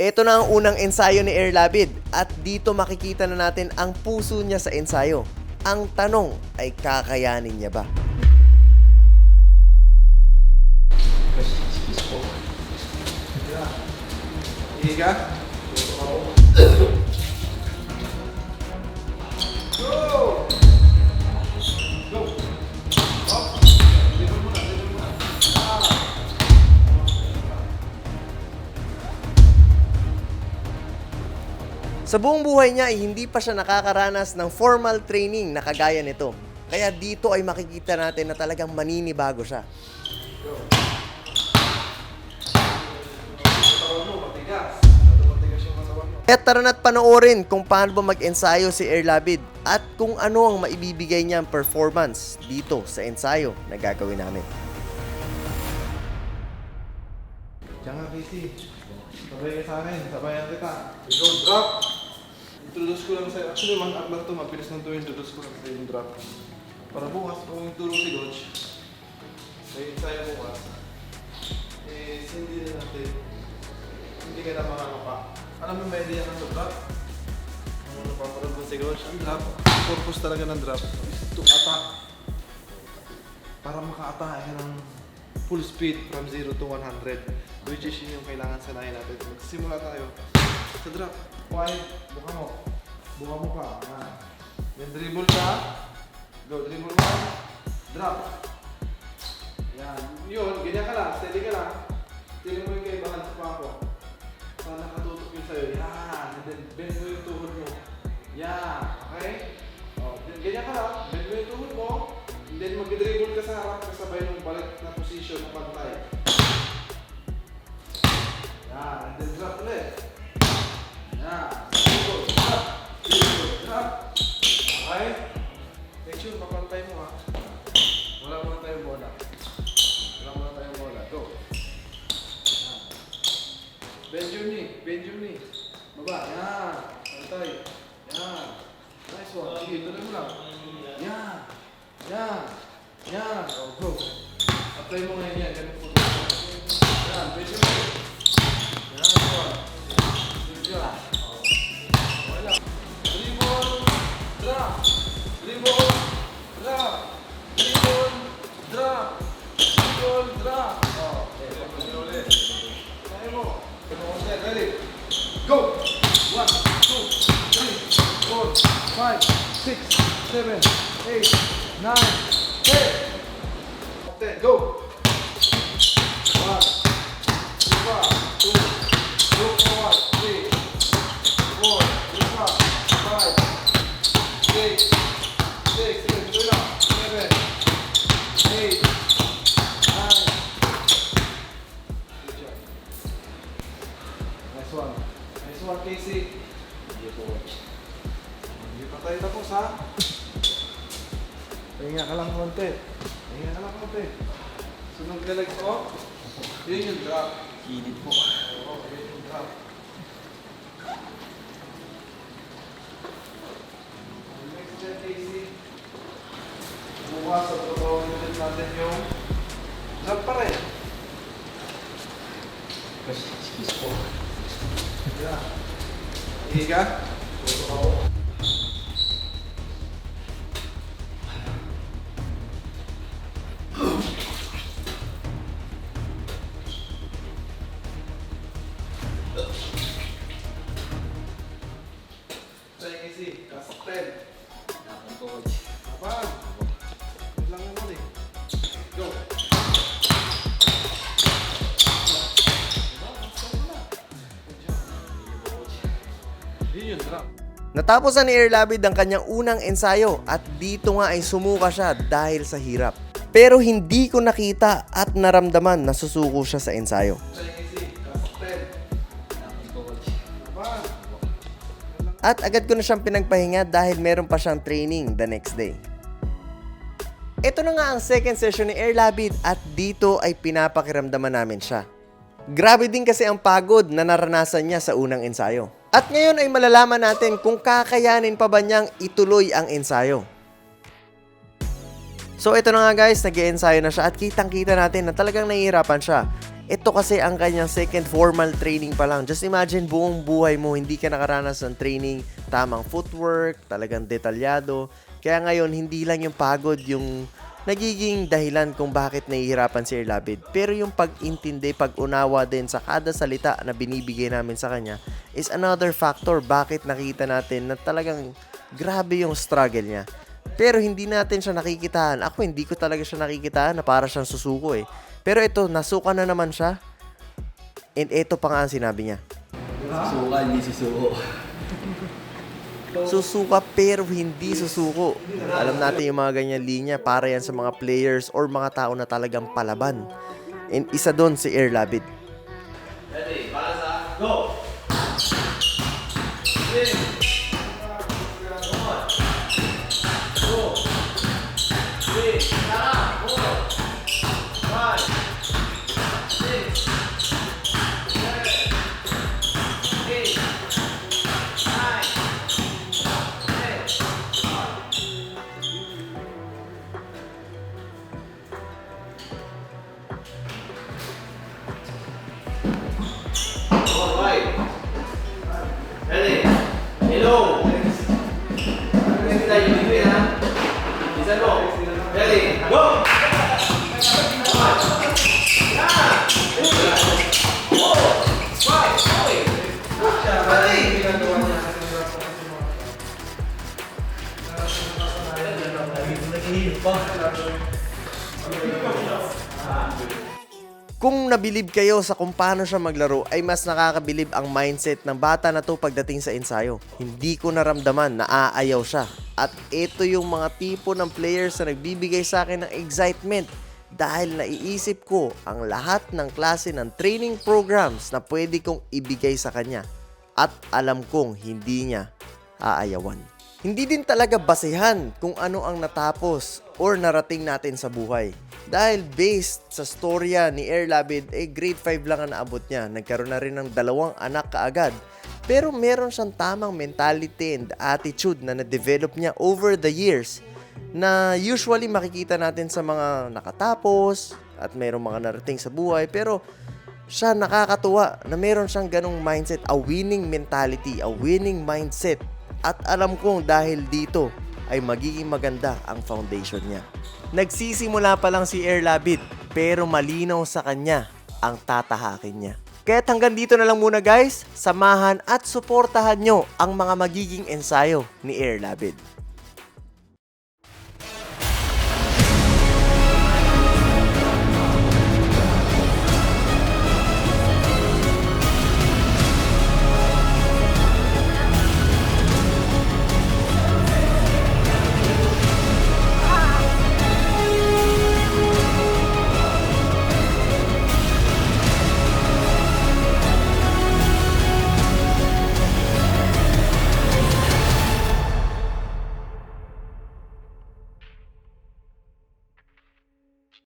Ito na ang unang ensayo ni Airlabid at dito makikita na natin ang puso niya sa ensayo. Ang tanong ay kakayanin niya ba? Higa. Go! Go! Up! Dribble muna, dribble muna. Sa buong buhay niya ay hindi pa siya nakakaranas ng formal training na kagaya nito. Kaya dito ay makikita natin na talagang maninibago siya. Katawan mo, matigas. Matigas yung katawan mo. Kaya tara na't panoorin kung paano ba mag-ensayo si Airlabid at kung ano ang maibibigay niyang performance dito sa ensayo na gagawin namin. Diyan nga, Casey. Sabay ka sa akin. Sabayan kita. Go, drop! Introduce ko lang sa'yo. Actually, man-up lang ito. Mabilis lang ito. Introduce ko lang sa'yo yung drop. Para bukas, kung ituro si Coach, may ensayo bukas, hindi na natin. Hindi ka na makano pa. Alam mo, may idea ng drop? Ano napaparad mo si Coach? Ang drop. Purpose talaga ng drop is to attack. Para maka-attack ka ng full speed from 0 to 100. Which is yun yung kailangan sanayin natin. Magsimula tayo sa drop. Quiet. Buka mo. Buka mo pa. Yan. Then dribble ka. Go. Dribble ka. Drop. Yan. Yun. Ganyan ka lang. Steady ka lang. Tingnan mo yung kaibahan sa pako. Saan nakatutok yun sa'yo. Yan. And then bend mo yung tuhod mo. Yan. Okay? Oh, then ganyan ka lang. Bend mo yung tuhod mo. And then mag-dribble ka sa harap kasabay ng balik na position ng pantay. Yan. And then drop ulit. Yan. Dribble. Drop. Dribble. Drop. Okay? Make sure papantay mo ha. Wala muna tayong bola. Wala muna tayong bola. Go. Yan. Bend your knee. Bend your knee. Baba. Yan. Pantay. Yan. Nice one. Sige, tuloy mo lang. Yan. Yan. Yan. Oh, go. Apply mo ngayon yan. Ganun po. Yan. Bend your knee. Yan. One. Good job. Okay lang. Dribble. Drop. Dribble. Drop. Dribble. Drop. Dribble. Drop. Oh, okay. Pagkasin ulit. Kaya mo. Ready? Go! 1, 2, 3, 4, 5, 6, 7, 8, 9, 10. Okay, go! 1, 2, 2, 4, 3, 4, 5, 6, 6, 7, 8, 9. Good job. Nice one. Nice one, Casey. Hindi pa tayo tapos, ha? Pahinga ka lang konti. Pahinga ka lang konti. Sunod ka legs off. Yun yung drop. Hinit po. Oo, yun yung drop. Next step, Casey. Bukas, sa tutawin ulit natin yung drop pa rin. Yeah. Higa. Try easy. Kas 10. Apaan? Wait lang naman eh. Go. Yun yun, drop. Natapos na ni Airlabid ang kanyang unang ensayo at dito nga ay sumuka siya dahil sa hirap. Pero hindi ko nakita at naramdaman na susuko siya sa ensayo. Try easy. Kas 10. Apaan? At agad ko na siyang pinagpahinga dahil meron pa siyang training the next day. Ito na nga ang second session ni Airlabid at dito ay pinapakiramdaman namin siya. Grabe din kasi ang pagod na naranasan niya sa unang ensayo. At ngayon ay malalaman natin kung kakayanin pa ba niyang ituloy ang ensayo. So ito na nga guys, nag-i-ensayo na siya at kitang-kita natin na talagang nahihirapan siya. Ito kasi ang kanyang second formal training pa lang. Just imagine buong buhay mo hindi ka nakaranas ng training, tamang footwork, talagang detalyado. Kaya ngayon hindi lang yung pagod yung nagiging dahilan kung bakit nahihirapan si Erlabid. Pero yung pag-intindi, pag-unawa din sa kada salita na binibigay namin sa kanya is another factor bakit nakita natin na talagang grabe yung struggle niya. Pero hindi natin siya nakikitaan. Ako hindi ko talaga siya nakikitaan na para siyang susuko eh. Pero ito, nasuka na naman siya. And ito pa nga ang sinabi niya. Susuka, hindi susuko. Susuka pero hindi susuko. Alam natin yung mga ganyan linya para yan sa mga players or mga tao na talagang palaban. And isa doon si Erlabid. Ready, para sa go! Ready? Hello! Ready? Go! Kung nabilib kayo sa kung paano siya maglaro, ay mas nakakabilib ang mindset ng bata na to pagdating sa ensayo. Hindi ko naramdaman na aayaw siya. At ito yung mga tipo ng players na nagbibigay sa akin ng excitement dahil naiisip ko ang lahat ng klase ng training programs na pwede kong ibigay sa kanya. At alam kong hindi niya aayawan. Hindi din talaga basehan kung ano ang natapos or narating natin sa buhay. Dahil based sa storya ni Erlabid, grade 5 lang ang naabot niya. Nagkaroon na rin ng 2 anak kaagad. Pero meron siyang tamang mentality and attitude na na-develop niya over the years na usually makikita natin sa mga nakatapos at merong mga narating sa buhay. Pero siya nakakatuwa na meron siyang ganong mindset, a winning mentality, a winning mindset. At alam kong dahil dito ay magiging maganda ang foundation niya. Nagsisimula pa lang si Erlabid pero malinaw sa kanya ang tatahakin niya. Kaya't hanggang dito na lang muna guys, samahan at suportahan nyo ang mga magiging ensayo ni Erlabid.